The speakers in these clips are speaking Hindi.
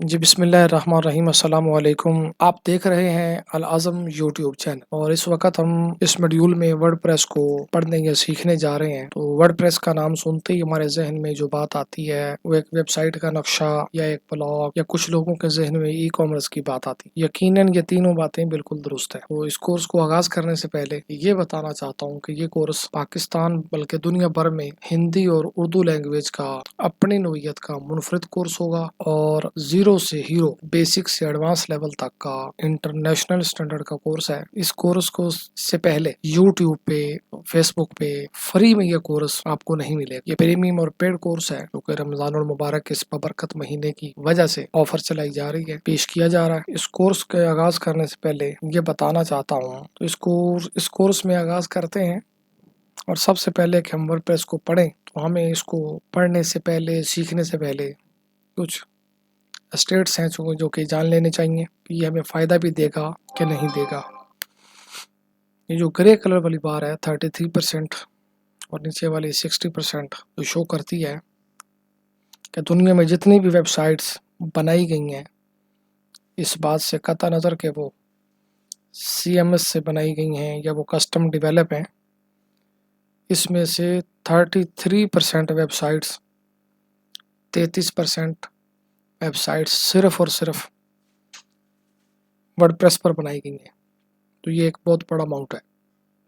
जी बिस्मिल्लाहिर्रहमानिर्रहीम अस्सलाम वालेकुम। आप देख रहे हैं अल आज़म यूट्यूब चैनल और इस वक्त हम इस मॉड्यूल में वर्डप्रेस को पढ़ने या सीखने जा रहे हैं। तो वर्डप्रेस का नाम सुनते ही हमारे जहन में जो बात आती है वो एक वेबसाइट का नक्शा या एक ब्लॉग या कुछ लोगों के जहन में ई कॉमर्स की बात आती है। यकीनन ये तीनों बातें बिल्कुल दुरुस्त है। तो इस कोर्स को आगाज करने से पहले ये बताना चाहता हूँ कि ये कोर्स पाकिस्तान बल्कि दुनिया भर में हिंदी और उर्दू लैंग्वेज का अपनी नोयत का मुनफरिद कोर्स होगा और जीरो से हीरो बेसिक से एडवांस लेवल तक का इंटरनेशनल स्टैंडर्ड का कोर्स है। इस कोर्स को से पहले यूट्यूब पे फेसबुक पे फ्री में ये कोर्स आपको नहीं मिलेगा। ये प्रीमियम और पेड कोर्स है क्योंकि रमजानुल मुबारक के इस बबरकत महीने की वजह से ऑफर चलाई जा रही है, पेश किया जा रहा है। इस कोर्स के आगाज करने से पहले ये बताना चाहता हूँ तो इस कोर्स में आगाज करते हैं। और सबसे पहले कि हम वर्डप्रेस को पढ़ें तो हमें इसको पढ़ने से पहले सीखने से पहले कुछ स्टेट्स हैं जो कि जान लेने चाहिए कि ये हमें फ़ायदा भी देगा कि नहीं देगा। ये जो ग्रे कलर वाली बार है 33% और नीचे वाली 60% जो शो करती है कि दुनिया में जितनी भी वेबसाइट्स बनाई गई हैं इस बात से कतई नज़र के वो CMS से बनाई गई हैं या वो कस्टम डेवलप हैं, इसमें से 33% वेबसाइट्स 33% वेबसाइट्स सिर्फ और सिर्फ वर्डप्रेस पर बनाई गई हैं। तो ये एक बहुत बड़ा अमाउंट है।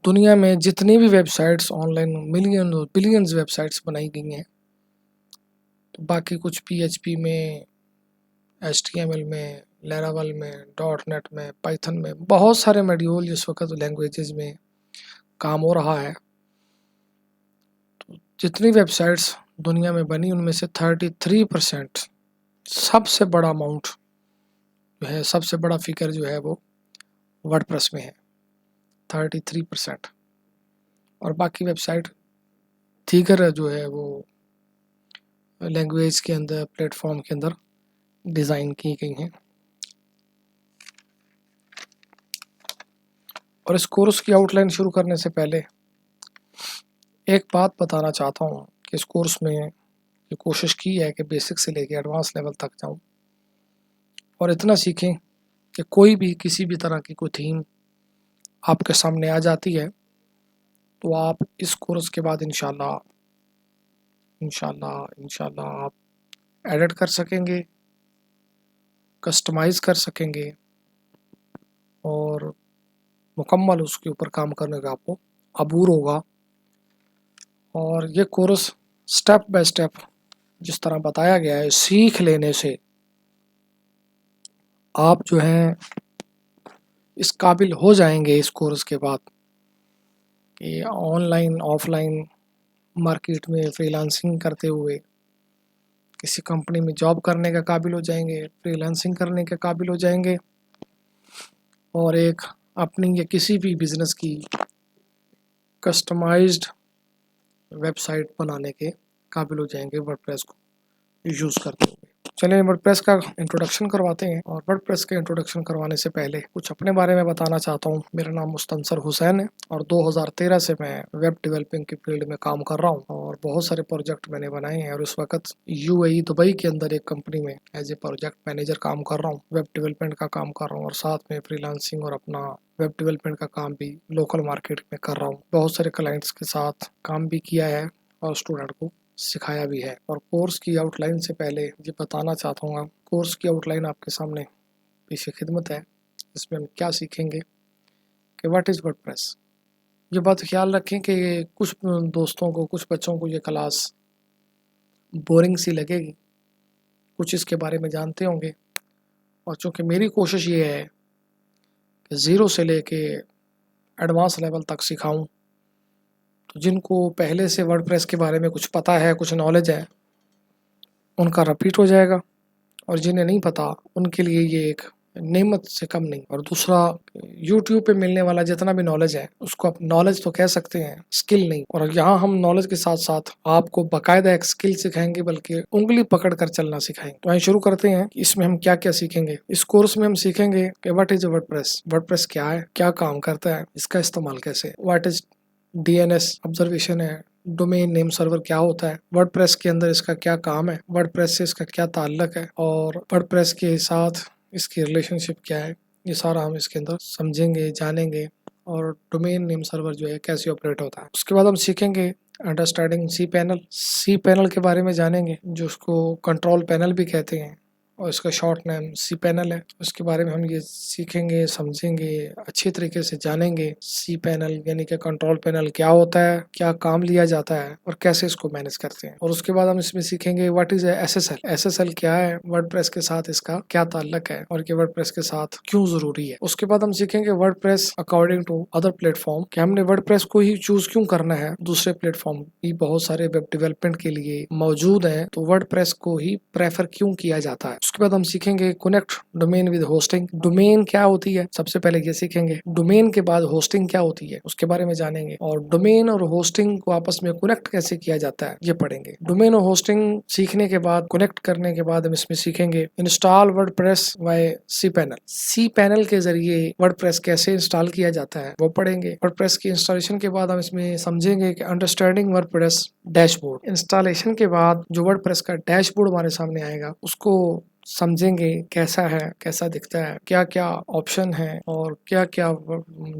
दुनिया में जितनी भी वेबसाइट्स ऑनलाइन मिलियन और बिलियंस वेबसाइट्स बनाई गई हैं, तो बाकी कुछ PHP में, HTML में, लैरावल में, .NET में, पाइथन में बहुत सारे मॉड्यूल जिस वक्त लैंग्वेजेस में काम हो रहा है। तो जितनी वेबसाइट्स दुनिया में बनी उनमें से 33% सबसे बड़ा अमाउंट जो है, सबसे बड़ा फिगर जो है वो वर्डप्रेस में है 33%। और बाकी वेबसाइट दीगर जो है वो लैंग्वेज के अंदर प्लेटफॉर्म के अंदर डिज़ाइन की गई हैं। और इस कोर्स की आउटलाइन शुरू करने से पहले एक बात बताना चाहता हूँ कि इस कोर्स में ये कोशिश की है कि बेसिक से लेके एडवांस लेवल तक जाऊँ और इतना सीखें कि कोई भी किसी भी तरह की कोई थीम आपके सामने आ जाती है तो आप इस कोर्स के बाद इंशाल्लाह आप एडिट कर सकेंगे, कस्टमाइज़ कर सकेंगे और मुकम्मल उसके ऊपर काम करने का आपको अबूर होगा। और ये कोर्स स्टेप बाय स्टेप जिस तरह बताया गया है सीख लेने से आप जो हैं इस काबिल हो जाएंगे इस कोर्स के बाद कि ऑनलाइन ऑफलाइन मार्केट में फ्रीलांसिंग करते हुए किसी कंपनी में जॉब करने के काबिल हो जाएंगे, फ्रीलांसिंग करने के काबिल हो जाएंगे और एक अपनी या किसी भी बिज़नेस की कस्टमाइज्ड वेबसाइट बनाने के काबिल हो जाएंगे वर्डप्रेस को यूज़ करते हुए। चलिए वर्डप्रेस का इंट्रोडक्शन करवाते हैं। और वर्डप्रेस के इंट्रोडक्शन करवाने से पहले कुछ अपने बारे में बताना चाहता हूँ। मेरा नाम मुस्तंसर हुसैन है और 2013 से मैं वेब डेवलपिंग की फील्ड में काम कर रहा हूँ और बहुत सारे प्रोजेक्ट मैंने बनाए हैं और इस वक्त UAE दुबई के अंदर एक कंपनी में एज ए प्रोजेक्ट मैनेजर काम कर रहा हूँ, वेब डेवलपमेंट का काम कर रहा हूँ और साथ में फ्रीलांसिंग और अपना वेब डेवलपमेंट का काम भी लोकल मार्केट में कर रहा हूँ। बहुत सारे क्लाइंट्स के साथ काम भी किया है और स्टूडेंट को सिखाया भी है। और कोर्स की आउटलाइन से पहले ये बताना चाहता हूँ, कोर्स की आउटलाइन आपके सामने पीछे खिदमत है। इसमें हम क्या सीखेंगे कि व्हाट इज़ वर्डप्रेस। ये बात ख्याल रखें कि कुछ दोस्तों को, कुछ बच्चों को ये क्लास बोरिंग सी लगेगी, कुछ इसके बारे में जानते होंगे। और चूँकि मेरी कोशिश ये है कि ज़ीरो से लेके एडवांस लेवल तक सिखाऊं, तो जिनको पहले से वर्डप्रेस के बारे में कुछ पता है, कुछ नॉलेज है, उनका रिपीट हो जाएगा और जिन्हें नहीं पता उनके लिए ये एक नेमत से कम नहीं। और दूसरा, यूट्यूब पे मिलने वाला जितना भी नॉलेज है उसको आप नॉलेज तो कह सकते हैं, स्किल नहीं। और यहाँ हम नॉलेज के साथ साथ आपको बाकायदा एक स्किल सिखाएंगे, बल्कि उंगली पकड़ कर चलना सिखाएंगे। तो आइए शुरू करते हैं कि इसमें हम क्या क्या सीखेंगे। इस कोर्स में हम सीखेंगे कि व्हाट इज वर्डप्रेस, वर्डप्रेस क्या है, क्या काम करता है, इसका इस्तेमाल कैसे, व्हाट इज DNS ऑब्जर्वेशन है, डोमेन नेम सर्वर क्या होता है, वर्डप्रेस के अंदर इसका क्या काम है, वर्डप्रेस से इसका क्या ताल्लुक है और वर्डप्रेस के साथ इसकी रिलेशनशिप क्या है, ये सारा हम इसके अंदर समझेंगे, जानेंगे। और डोमेन नेम सर्वर जो है कैसे ऑपरेट होता है। उसके बाद हम सीखेंगे understanding C panel. C panel के बारे में जानेंगे, जो उसको कंट्रोल पैनल भी कहते हैं और इसका शॉर्ट नेम सी पैनल है। उसके बारे में हम ये सीखेंगे, समझेंगे, अच्छी तरीके से जानेंगे। सी पैनल यानी कि कंट्रोल पैनल क्या होता है, क्या काम लिया जाता है और कैसे इसको मैनेज करते हैं। और उसके बाद हम इसमें सीखेंगे व्हाट इज एसएसएल। एसएसएल क्या है, वर्डप्रेस के साथ इसका क्या ताल्लुक है और ये वर्डप्रेस के साथ क्यों जरूरी है। उसके बाद हम सीखेंगे WordPress according to other platform, कि हमने वर्डप्रेस को ही चूज क्यों करना है। दूसरे प्लेटफॉर्म भी बहुत सारे वेब डेवलपमेंट के लिए मौजूद है, तो वर्डप्रेस को ही प्रेफर क्यों किया जाता है। उसके बाद हम सीखेंगे connect domain with hosting. Domain क्या होती है, सबसे पहले ये सीखेंगे। डोमेन के बाद होस्टिंग क्या होती है उसके बारे में जानेंगे, और डोमेन और होस्टिंग को आपस में कनेक्ट कैसे किया जाता है ये पढ़ेंगे। डोमेन और होस्टिंग सीखने के बाद, कनेक्ट करने के बाद हम इसमें सीखेंगे install WordPress by C panel. C panel के जरिए वर्डप्रेस कैसे इंस्टॉल किया जाता है वो पढ़ेंगे। वर्डप्रेस की इंस्टॉलेशन के बाद हम इसमें समझेंगे कि अंडरस्टैंडिंग वर्डप्रेस डैशबोर्ड। इंस्टॉलेशन के बाद जो वर्डप्रेस का डैशबोर्ड हमारे सामने आएगा उसको समझेंगे, कैसा है, कैसा दिखता है, क्या क्या ऑप्शन है और क्या क्या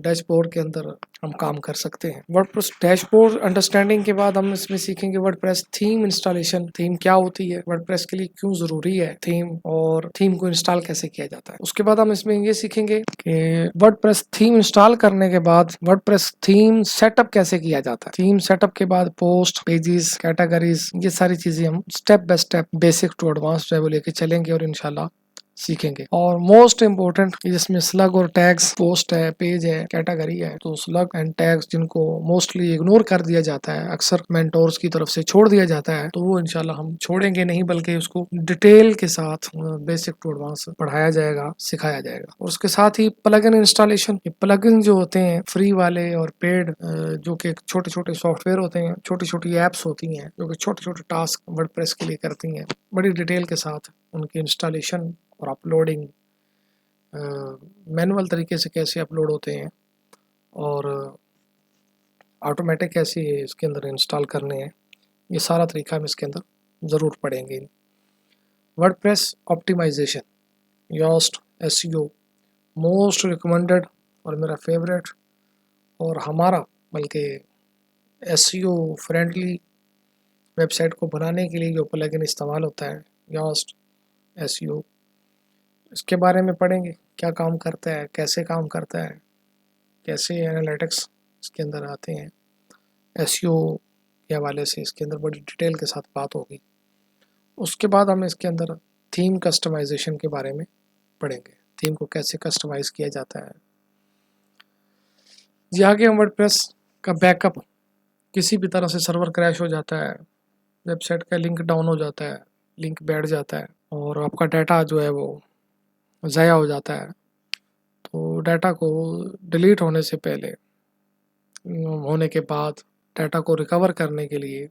डैशबोर्ड के अंदर हम काम कर सकते हैं। वर्डप्रेस डैशबोर्ड अंडरस्टैंडिंग के बाद हम इसमें सीखेंगे वर्डप्रेस थीम इंस्टॉलेशन। थीम क्या होती है, वर्डप्रेस के लिए क्यों जरूरी है थीम, और थीम को इंस्टॉल कैसे किया जाता है। उसके बाद हम इसमें ये सीखेंगे कि वर्डप्रेस थीम इंस्टॉल करने के बाद वर्डप्रेस थीम सेटअप कैसे किया जाता है। थीम सेटअप के बाद पोस्ट, पेजेस, कैटेगरीज, ये सारी चीजें हम step by step basic to advance level लेके चलेंगे और इंशाल्लाह सीखेंगे। और मोस्ट इम्पोर्टेंट जिसमें स्लग और टैग्स, पोस्ट है, पेज है, कैटेगरी है, तो स्लग एंड टैग्स जिनको मोस्टली इग्नोर कर दिया जाता है, अक्सर मेंटोर्स की तरफ से छोड़ दिया जाता है, तो वो इंशाल्लाह हम छोड़ेंगे नहीं, बल्कि उसको डिटेल के साथ बेसिक टू एडवांस पढ़ाया जाएगा, सिखाया जाएगा। और उसके साथ ही प्लगइन इंस्टॉलेशन। प्लगइन जो होते हैं फ्री वाले और पेड, जो कि छोटे छोटे सॉफ्टवेयर होते हैं, छोटी छोटी एप्स होती हैं जो कि छोटे छोटे टास्क वर्डप्रेस के लिए करती हैं, बड़ी डिटेल के साथ उनकी इंस्टॉलेशन और अपलोडिंग, मैनुअल तरीके से कैसे अपलोड होते हैं और ऑटोमेटिक कैसे इसके अंदर इंस्टॉल करने हैं, ये सारा तरीका हम इसके अंदर ज़रूर पढ़ेंगे। WordPress optimization, Yoast, SEO, most recommended और मेरा फेवरेट और हमारा बल्कि एसईओ फ्रेंडली वेबसाइट को बनाने के लिए जो प्लगइन इस्तेमाल होता है, योस्ट एसईओ, इसके बारे में पढ़ेंगे। क्या काम करता है, कैसे काम करता है, कैसे एनालिटिक्स इसके अंदर आते हैं, एसईओ के हवाले से इसके अंदर बड़ी डिटेल के साथ बात होगी। उसके बाद हम इसके अंदर थीम कस्टमाइजेशन के बारे में पढ़ेंगे, थीम को कैसे कस्टमाइज किया जाता है। जी आगे हम वर्डप्रेस का बैकअप, किसी भी तरह से सर्वर क्रैश हो जाता है, वेबसाइट का लिंक डाउन हो जाता है, लिंक बैठ जाता है और आपका डाटा जो है वो ज़ाया हो जाता है, तो डाटा को डिलीट होने से पहले, होने के बाद डाटा को रिकवर करने के लिए,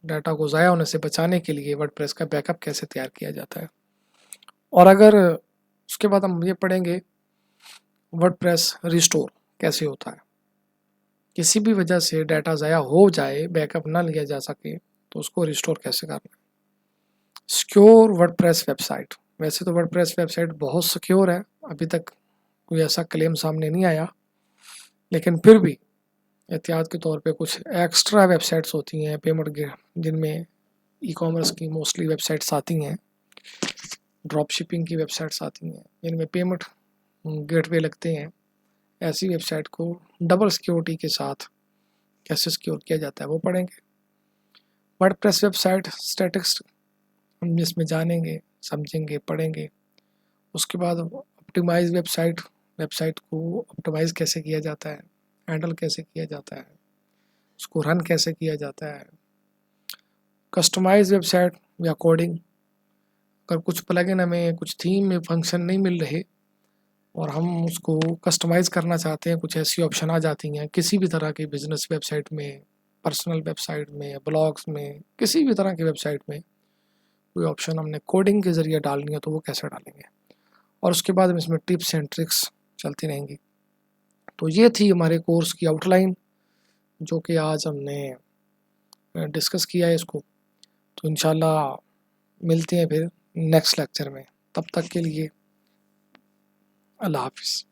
डाटा को ज़ाया होने से बचाने के लिए वर्डप्रेस का बैकअप कैसे तैयार किया जाता है। और अगर उसके बाद हम ये पढ़ेंगे वर्डप्रेस रिस्टोर कैसे होता है। किसी भी वजह से डाटा ज़ाया हो जाए, बैकअप ना लिया जा सके, तो उसको रिस्टोर कैसे करना है। सिक्योर वर्डप्रेस वेबसाइट, वैसे तो वर्डप्रेस वेबसाइट बहुत सिक्योर है, अभी तक कोई ऐसा क्लेम सामने नहीं आया, लेकिन फिर भी एहतियात के तौर पे कुछ एक्स्ट्रा वेबसाइट्स होती हैं पेमेंट जिनमें ई कॉमर्स की मोस्टली वेबसाइट्स आती हैं, ड्रॉप शिपिंग की वेबसाइट्स आती हैं जिनमें पेमेंट गेटवे लगते हैं। ऐसी वेबसाइट को डबल सिक्योरिटी के साथ कैसे सिक्योर किया जाता है वो पढ़ेंगे। वर्डप्रेस वेबसाइट स्टैटिक्स हम इसमें जानेंगे, समझेंगे, पढ़ेंगे। उसके बाद ऑप्टिमाइज वेबसाइट, वेबसाइट को ऑप्टिमाइज कैसे किया जाता है, हैंडल कैसे किया जाता है, उसको रन कैसे किया जाता है। कस्टमाइज वेबसाइट या कोडिंग, अगर कुछ प्लगइन हमें कुछ थीम में फंक्शन नहीं मिल रहे और हम उसको कस्टमाइज़ करना चाहते हैं, कुछ ऐसी ऑप्शन आ जाती हैं किसी भी तरह की बिजनेस वेबसाइट में, पर्सनल वेबसाइट में, ब्लॉग्स में, किसी भी तरह की वेबसाइट में कोई ऑप्शन हमने कोडिंग के ज़रिए डालनी है तो वो कैसे डालेंगे। और उसके बाद हम इसमें टिप्स एंड ट्रिक्स चलती रहेंगी। तो ये थी हमारे कोर्स की आउटलाइन, जो कि आज हमने डिस्कस किया है इसको। तो इंशाल्लाह मिलते हैं फिर नेक्स्ट लेक्चर में। तब तक के लिए अल्लाह हाफ़िज़।